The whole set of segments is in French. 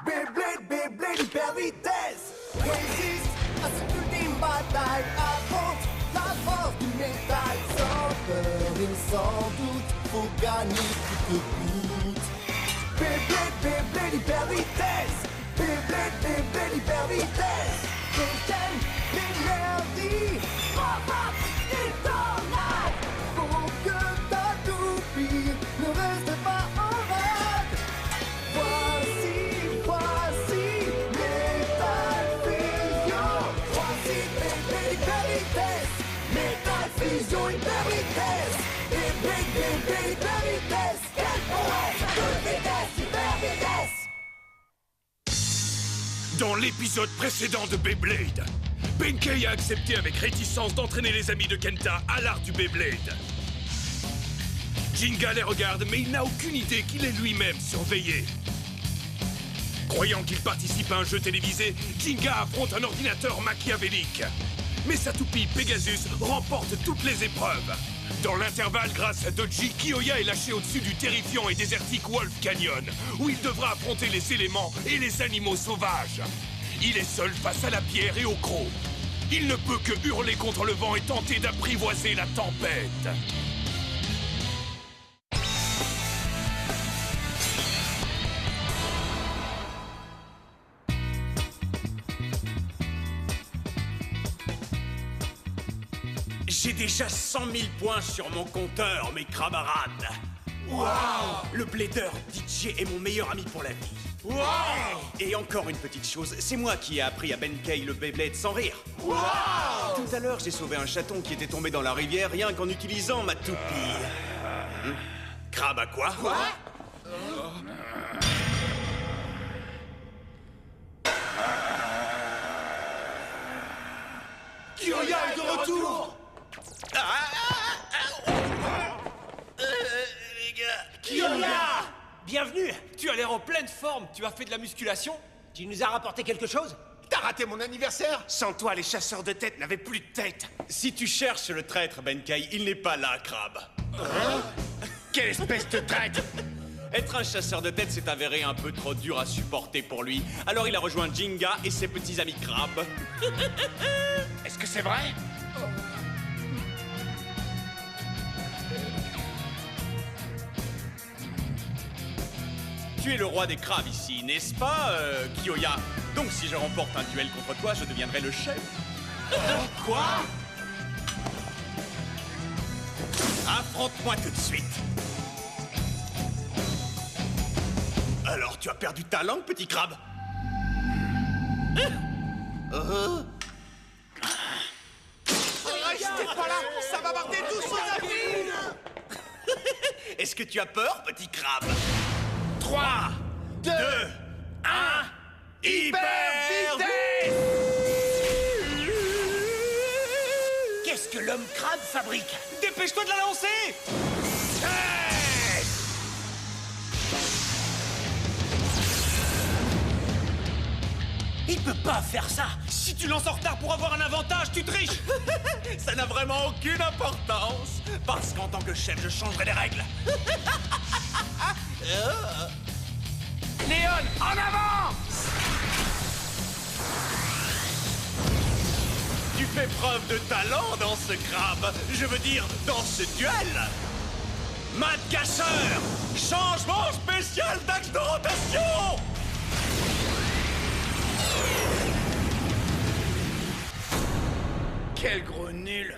Beyblade, Beyblade, hyper vitesse. Résiste à cette ultime bataille. Affronte la force du métal. Sans peur et sans doute, faut gagner coûte que coûte. Beyblade, Beyblade, hyper vitesse. Beyblade, Beyblade, hyper vitesse. Deuxième l'énergie. Pop-up, détonate. Pour que ta toupie ne reste pas en rade. Voici Metal Fusion. Voici Beyblade, hyper vitesse. Metal Fusion, hyper vitesse. Beyblade, Beyblade, hyper vitesse. Quel poète, toute vitesse, hyper vitesse. Dans l'épisode précédent de Beyblade, Benkei a accepté avec réticence d'entraîner les amis de Kenta à l'art du Beyblade. Jinga les regarde, mais il n'a aucune idée qu'il est lui-même surveillé. Croyant qu'il participe à un jeu télévisé, Jinga affronte un ordinateur machiavélique. Mais sa toupie Pegasus remporte toutes les épreuves. Dans l'intervalle, grâce à Dodgy, Kiyoya est lâché au-dessus du terrifiant et désertique Wolf Canyon, où il devra affronter les éléments et les animaux sauvages. Il est seul face à la pierre et au croc. Il ne peut que hurler contre le vent et tenter d'apprivoiser la tempête. J'ai déjà 100 000 points sur mon compteur, mes camarades. Wow! Le blader DJ est mon meilleur ami pour la vie. Wow! Et encore une petite chose, c'est moi qui ai appris à Benkei le Beyblade sans rire. Wow! Tout à l'heure, j'ai sauvé un chaton qui était tombé dans la rivière rien qu'en utilisant ma toupie. Crabe à quoi? Quoi? Kiyoya est de retour. Les gars... Kiyoya! Bienvenue! Tu as l'air en pleine forme. Tu as fait de la musculation? Tu nous as rapporté quelque chose? T'as raté mon anniversaire? Sans toi, les chasseurs de tête n'avaient plus de tête. Si tu cherches le traître, Benkei, il n'est pas là, Crabe. Quelle espèce de traître! Être un chasseur de tête s'est avéré un peu trop dur à supporter pour lui. Alors il a rejoint Jinga et ses petits amis crabes. Est-ce que c'est vrai? Tu es le roi des crabes ici, n'est-ce pas, Kiyoya? Donc si je remporte un duel contre toi, je deviendrai le chef. Quoi? Affronte-moi tout de suite. Alors, tu as perdu ta langue, petit crabe? Restez pas là, ça va barder tout son avis. Est-ce que tu as peur, petit crabe? 3, 2, 1, hyper vitesse! Qu'est-ce que l'homme crabe fabrique? Dépêche-toi de la lancer! Il peut pas faire ça! Si tu lances en retard pour avoir un avantage, tu triches! Ça n'a vraiment aucune importance, parce qu'en tant que chef, je changerai les règles. Léon, en avant! Tu fais preuve de talent dans ce crabe, je veux dire, dans ce duel. Mad Casseur, changement spécial d'axe de rotation! Quel gros nul!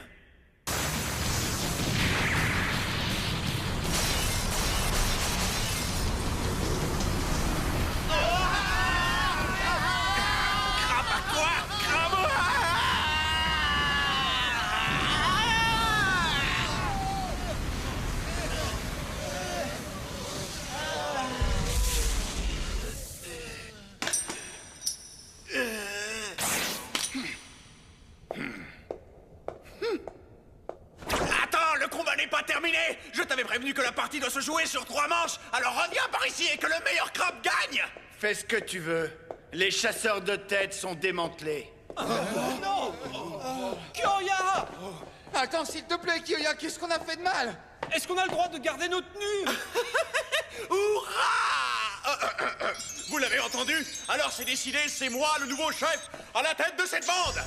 Crabe à quoi? Crabe! Attends, le combat n'est pas terminé! Je t'avais prévenu que la partie doit se jouer sur 3 manches, alors reviens par ici et que le meilleur crabe gagne! Fais ce que tu veux. Les chasseurs de tête sont démantelés. Kiyoya! Attends, s'il te plaît, Kiyoya, qu'est-ce qu'on a fait de mal? Est-ce qu'on a le droit de garder nos tenues? Hurrah! Vous l'avez entendu? Alors c'est décidé, c'est moi le nouveau chef à la tête de cette bande.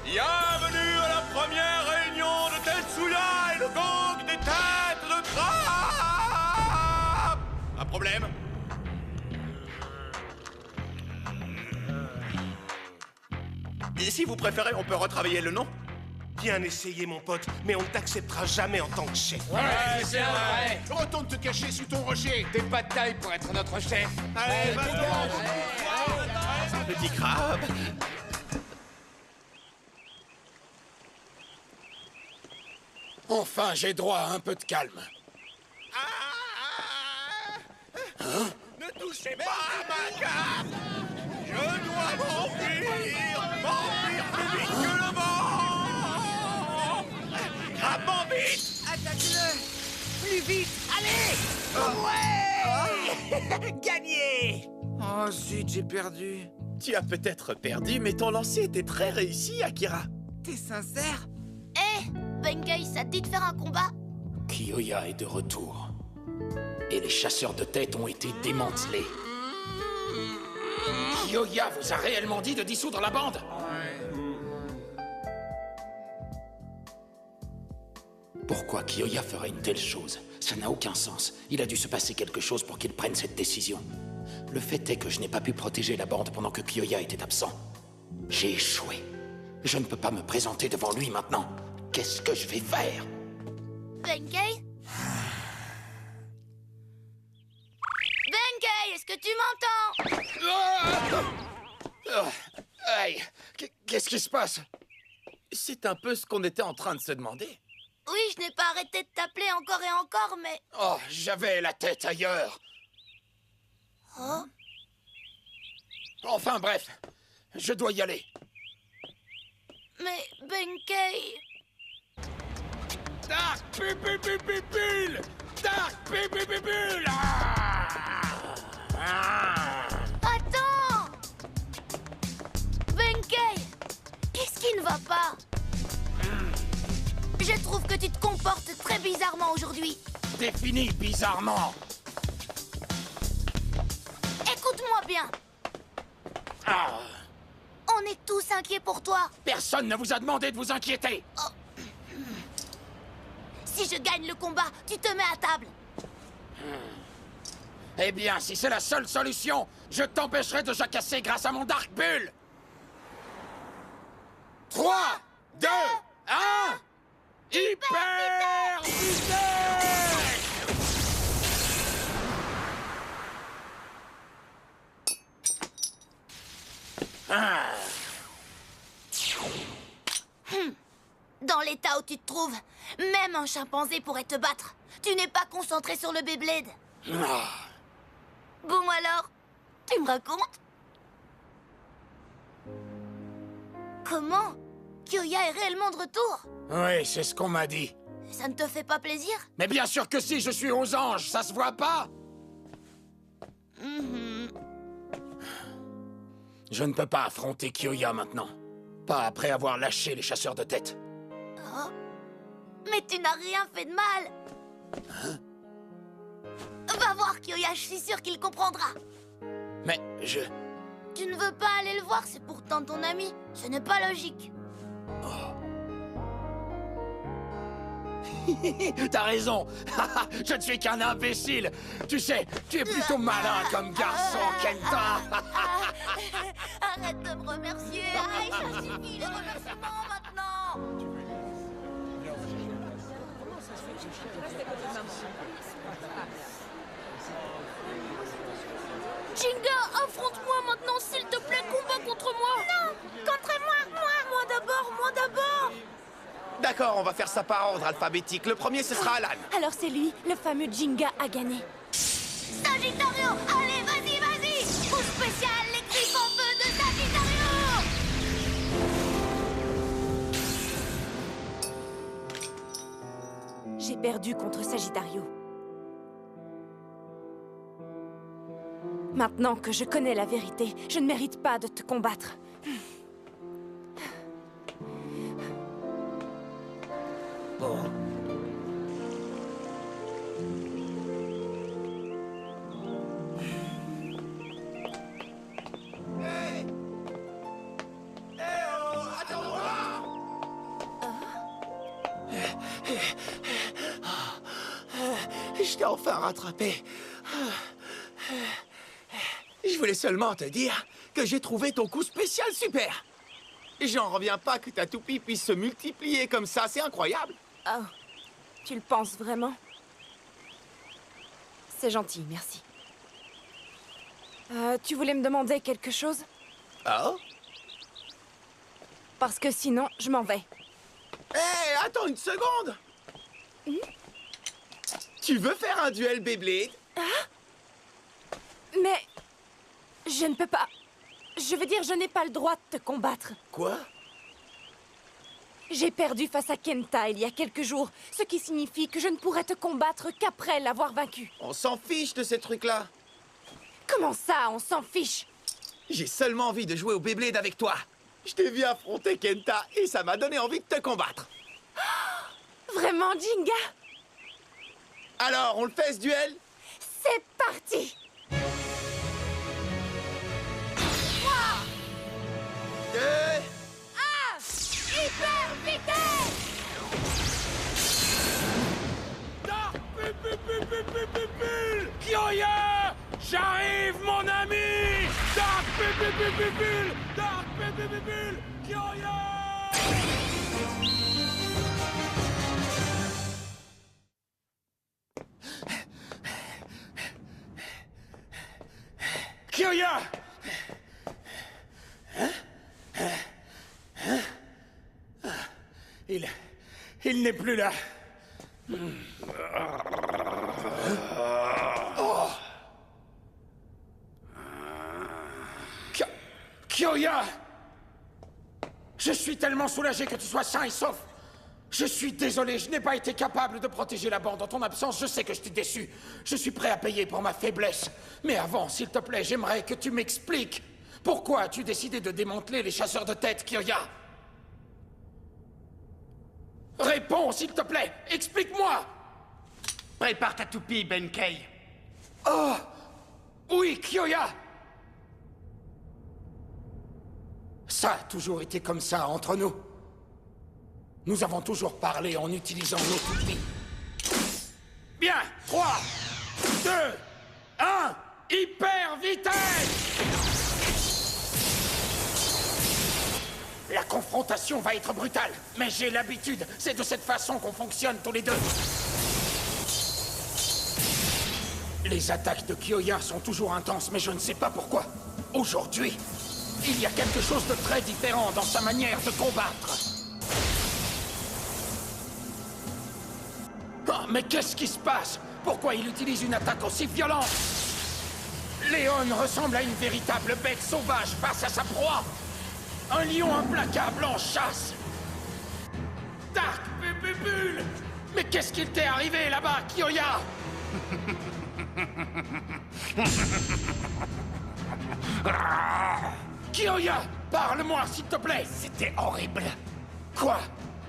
Bienvenue à la première réunion de Tetsuya et le gang des têtes de crabe. Un problème? Et si vous préférez, on peut retravailler le nom? Bien essayé, mon pote, mais on ne t'acceptera jamais en tant que chef. Ouais, c'est vrai. Retourne te cacher sous ton rocher. T'es pas de taille pour être notre chef. Allez, va-t'en. Petit crabe. Enfin, j'ai droit à un peu de calme. Ne touchez pas à ma carte. Je dois m'enfuir plus vite que le vent. Crabe vite. Attaque-le! Plus vite! Allez! Ouais! Gagné! Oh zut, j'ai perdu. Tu as peut-être perdu, mais ton lancer était très réussi, Akira. T'es sincère? Hé, Benkei, ça te dit de faire un combat? Kiyoya est de retour. Et les chasseurs de tête ont été démantelés. Kiyoya vous a réellement dit de dissoudre la bande? Pourquoi Kiyoya ferait une telle chose? Ça n'a aucun sens. Il a dû se passer quelque chose pour qu'il prenne cette décision. Le fait est que je n'ai pas pu protéger la bande pendant que Kiyoya était absent. J'ai échoué. Je ne peux pas me présenter devant lui maintenant. Qu'est-ce que je vais faire? Benkei? Benkei, est-ce que tu m'entends? Aïe! Qu'est-ce qui se passe? C'est un peu ce qu'on était en train de se demander. Oui, je n'ai pas arrêté de t'appeler encore et encore, mais... Oh, j'avais la tête ailleurs. Oh? Enfin bref, je dois y aller. Mais, Benkei... Dark Pupupupupule! Dark Pupupupule! Attends! Benkei! Qu'est-ce qui ne va pas? Je trouve que tu te comportes très bizarrement aujourd'hui. Défini bizarrement. Écoute-moi bien. Ah, On est tous inquiets pour toi. personne ne vous a demandé de vous inquiéter. Si je gagne le combat, tu te mets à table. Eh bien, si c'est la seule solution, je t'empêcherai de jacasser grâce à mon Dark Bull. 3, 2, 1... Hyper vitesse! Dans l'état où tu te trouves, même un chimpanzé pourrait te battre. Tu n'es pas concentré sur le Beyblade. Bon alors, tu me racontes? Comment? Kiyoya est réellement de retour? Oui, c'est ce qu'on m'a dit. Ça ne te fait pas plaisir? Mais bien sûr que si, je suis aux anges, ça se voit pas? Je ne peux pas affronter Kiyoya maintenant. Pas après avoir lâché les chasseurs de tête. Oh. Mais tu n'as rien fait de mal. Va voir Kiyoya, je suis sûre qu'il comprendra. Mais je... Tu ne veux pas aller le voir, c'est pourtant ton ami. Ce n'est pas logique. T'as raison. Je ne suis qu'un imbécile. Tu sais, tu es plutôt malin comme garçon, Kenta. Arrête de me remercier. Aïe, ça suffit, les remerciements maintenant. Jinga, affronte-moi maintenant, s'il te plaît, combat contre moi. Non, contre moi. Moi d'abord, moi d'abord. D'accord, on va faire ça par ordre alphabétique. Le premier, ce sera Alan. Alors c'est lui, le fameux Jinga a gagné. Sagittario, allez, vas-y, vas-y. Coup spécial, les griffes en feu de Sagittario. J'ai perdu contre Sagittario. Maintenant que je connais la vérité, je ne mérite pas de te combattre. t'ai enfin rattrapé. Je voulais seulement te dire que j'ai trouvé ton coup spécial super. J'en reviens pas que ta toupie puisse se multiplier comme ça, c'est incroyable. Oh, tu le penses vraiment? C'est gentil, merci. Tu voulais me demander quelque chose? Oh? Parce que sinon, je m'en vais. Hé, attends une seconde! Tu veux faire un duel Beyblade? Mais... je ne peux pas. Je veux dire, je n'ai pas le droit de te combattre. Quoi? J'ai perdu face à Kenta il y a quelques jours, ce qui signifie que je ne pourrai te combattre qu'après l'avoir vaincu. On s'en fiche de ces trucs-là. Comment ça, on s'en fiche? J'ai seulement envie de jouer au Beyblade avec toi. Je t'ai vu affronter Kenta et ça m'a donné envie de te combattre. Vraiment, Jinga? Alors, on le fait ce duel? C'est parti! 3, 2... hyper vitesse! Dark Kyoya! J'arrive, mon ami! Dark Dark Kyoya! Kyoya! Il n'est plus là. Kyoya! Je suis tellement soulagé que tu sois sain et sauf. Je suis désolé, je n'ai pas été capable de protéger la bande en ton absence. Je sais que je t'ai déçu. Je suis prêt à payer pour ma faiblesse. Mais avant, s'il te plaît, j'aimerais que tu m'expliques. Pourquoi as-tu décidé de démanteler les chasseurs de tête, Kyoya? Réponds, s'il te plaît. Explique-moi. Prépare ta toupie, Benkei. Oh! Oui, Kyoya! Ça a toujours été comme ça entre nous. Nous avons toujours parlé en utilisant nos toupies. Bien, 3, 2, 1, hyper vitesse! La confrontation va être brutale, mais j'ai l'habitude. C'est de cette façon qu'on fonctionne tous les deux. Les attaques de Kyoya sont toujours intenses, mais je ne sais pas pourquoi. Aujourd'hui, il y a quelque chose de très différent dans sa manière de combattre. Oh, mais qu'est-ce qui se passe? Pourquoi il utilise une attaque aussi violente? Léon ressemble à une véritable bête sauvage face à sa proie. Un lion implacable en chasse. Dark Bull! Mais qu'est-ce qu'il t'est arrivé là-bas, Kyoya? Kyoya, parle-moi, s'il te plaît. C'était horrible. Quoi?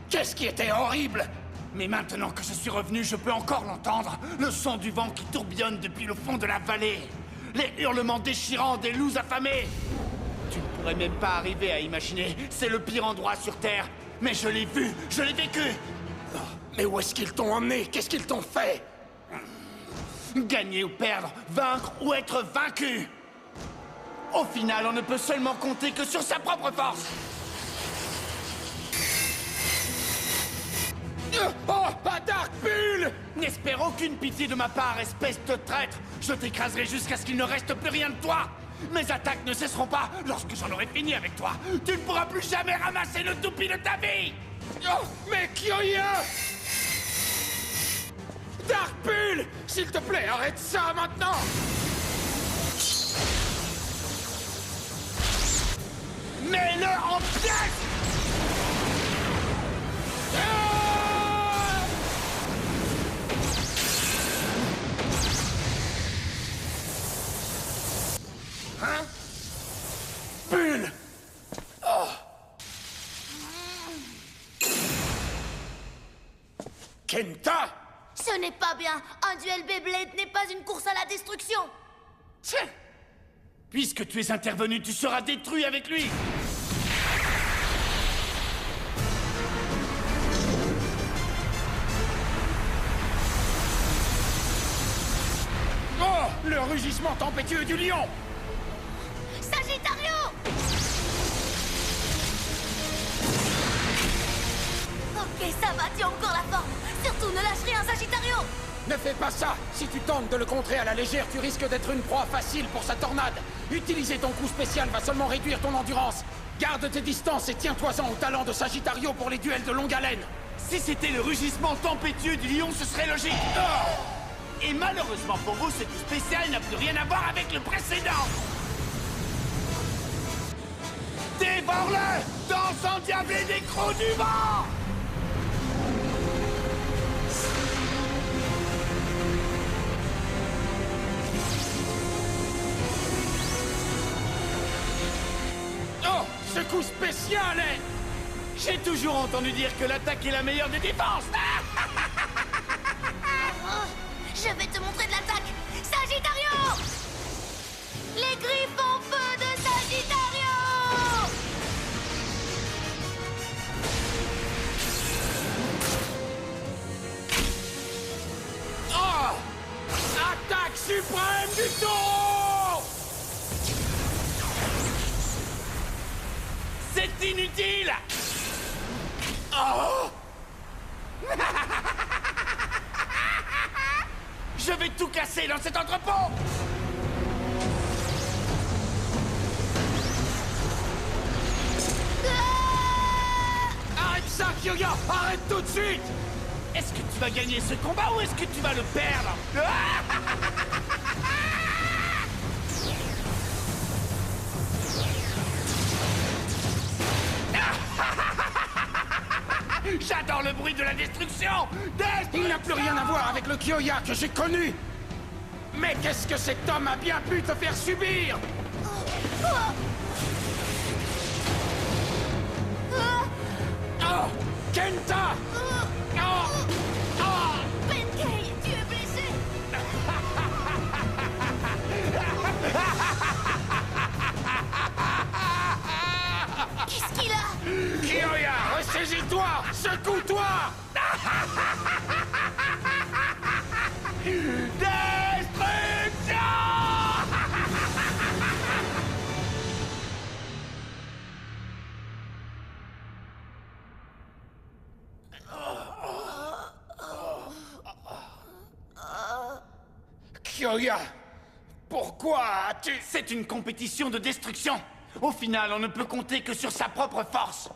Qu'est-ce qui était horrible? Mais maintenant que je suis revenu, je peux encore l'entendre. Le son du vent qui tourbillonne depuis le fond de la vallée. Les hurlements déchirants des loups affamés. Tu ne pourrais même pas arriver à imaginer. C'est le pire endroit sur Terre. Mais je l'ai vu, je l'ai vécu. Oh, mais où est-ce qu'ils t'ont emmené? Qu'est-ce qu'ils t'ont fait? Gagner ou perdre, vaincre ou être vaincu. Au final, on ne peut seulement compter que sur sa propre force. Oh, pas Dark Bull! N'espère aucune pitié de ma part, espèce de traître. Je t'écraserai jusqu'à ce qu'il ne reste plus rien de toi. Mes attaques ne cesseront pas lorsque j'en aurai fini avec toi. Tu ne pourras plus jamais ramasser le toupie de ta vie. Oh, mais Kyoya! Dark Bull! S'il te plaît, arrête ça maintenant! Mets-le en pièces! Hein? Bull! Oh. Kenta? Ce n'est pas bien. Un duel Beyblade n'est pas une course à la destruction. Tiens! Puisque tu es intervenu, tu seras détruit avec lui! rugissement tempétueux du lion! Sagittario! Ok, ça va, tu as encore la forme. Surtout, ne lâche rien, Sagittario! Ne fais pas ça! Si tu tentes de le contrer à la légère, tu risques d'être une proie facile pour sa tornade. Utiliser ton coup spécial va seulement réduire ton endurance. Garde tes distances et tiens-toi-en au talent de Sagittario pour les duels de longue haleine. Si c'était le rugissement tempétueux du lion, ce serait logique. Oh! Et malheureusement pour vous, ce coup spécial n'a plus rien à voir avec le précédent. Dévore-le! Danse endiablée des crocs du vent! Oh! Ce coup spécial est... J'ai toujours entendu dire que l'attaque est la meilleure des défenses. Je vais te montrer de l'attaque! Sagittario! Les griffes en feu de Sagittario! Oh! Attaque suprême du taureau! C'est inutile! Oh! Je vais tout casser dans cet entrepôt! Arrête ça, Kyoya! Arrête tout de suite! Est-ce que tu vas gagner ce combat ou est-ce que tu vas le perdre? J'adore le bruit de la destruction! Il n'a plus rien à voir avec le Kyoya que j'ai connu! Mais qu'est-ce que cet homme a bien pu te faire subir? Oh! Kenta! Oh! Oh! Benkei, tu es blessé! Qu'est-ce qu'il a? Kyoya, ressaisis-toi! Secoue-toi! Destruction! Kyoya! Pourquoi as-tu... C'est une compétition de destruction. Au final, on ne peut compter que sur sa propre force.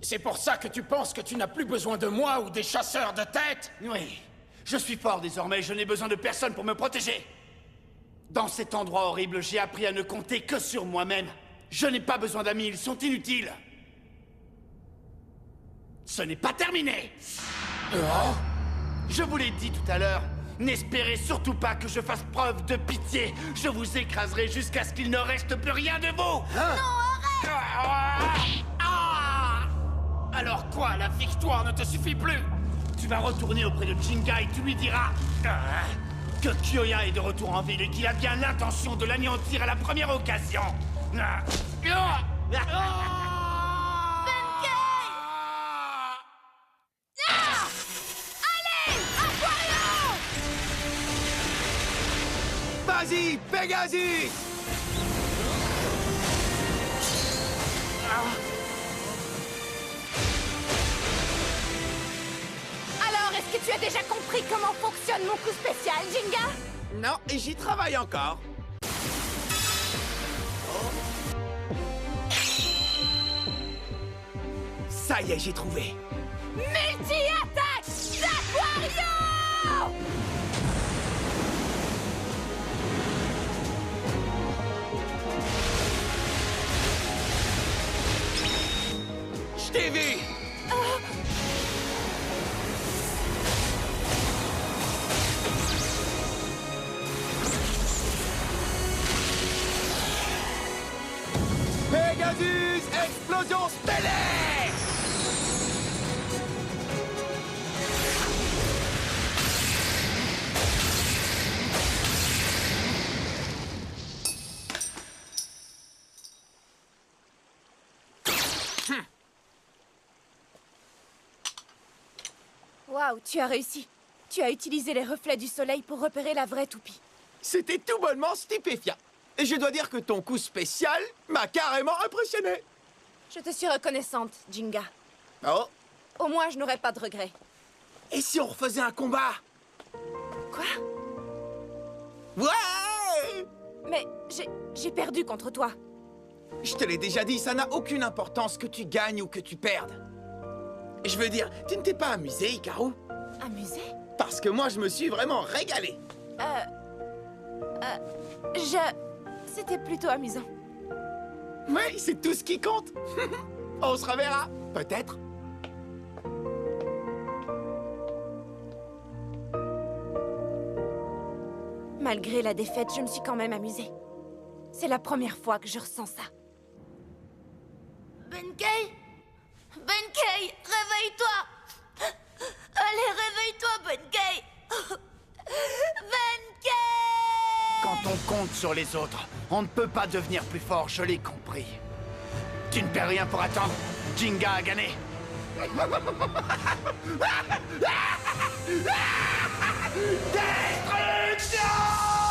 C'est pour ça que tu penses que tu n'as plus besoin de moi ou des chasseurs de tête? Oui, je suis fort désormais, je n'ai besoin de personne pour me protéger. Dans cet endroit horrible, j'ai appris à ne compter que sur moi-même. Je n'ai pas besoin d'amis, ils sont inutiles. Ce n'est pas terminé. Je vous l'ai dit tout à l'heure, n'espérez surtout pas que je fasse preuve de pitié. Je vous écraserai jusqu'à ce qu'il ne reste plus rien de vous. Non, arrête! Alors quoi, la victoire ne te suffit plus? Tu vas retourner auprès de Jinga et tu lui diras que Kyoya est de retour en ville et qu'il a bien l'intention de l'anéantir à la première occasion. Vas-y, Pegasus! Alors, est-ce que tu as déjà compris comment fonctionne mon coup spécial, Jinga? Non, et j'y travaille encore. Ça y est, j'ai trouvé. Multi-attaque d'Aquario! Je t'ai vu! Pegasus, explosion stellaire! Waouh, tu as réussi. Tu as utilisé les reflets du soleil pour repérer la vraie toupie. C'était tout bonnement stupéfiant. Et je dois dire que ton coup spécial m'a carrément impressionné. Je te suis reconnaissante, Jinga. Oh, Au moins, je n'aurai pas de regrets. et si on refaisait un combat? Quoi? Ouais! Mais j'ai perdu contre toi. Je te l'ai déjà dit, ça n'a aucune importance que tu gagnes ou que tu perdes. Je veux dire, tu ne t'es pas amusé, Hikaru? Amusé? Parce que moi, je me suis vraiment régalé. C'était plutôt amusant. Oui, c'est tout ce qui compte. On se reverra, peut-être. Malgré la défaite, je me suis quand même amusée. C'est la première fois que je ressens ça. Benkei? Benkei, réveille-toi! Allez, réveille-toi, Benkei! Benkei! Quand on compte sur les autres, on ne peut pas devenir plus fort, je l'ai compris. Tu ne perds rien pour attendre. Jinga a gagné. Destruction!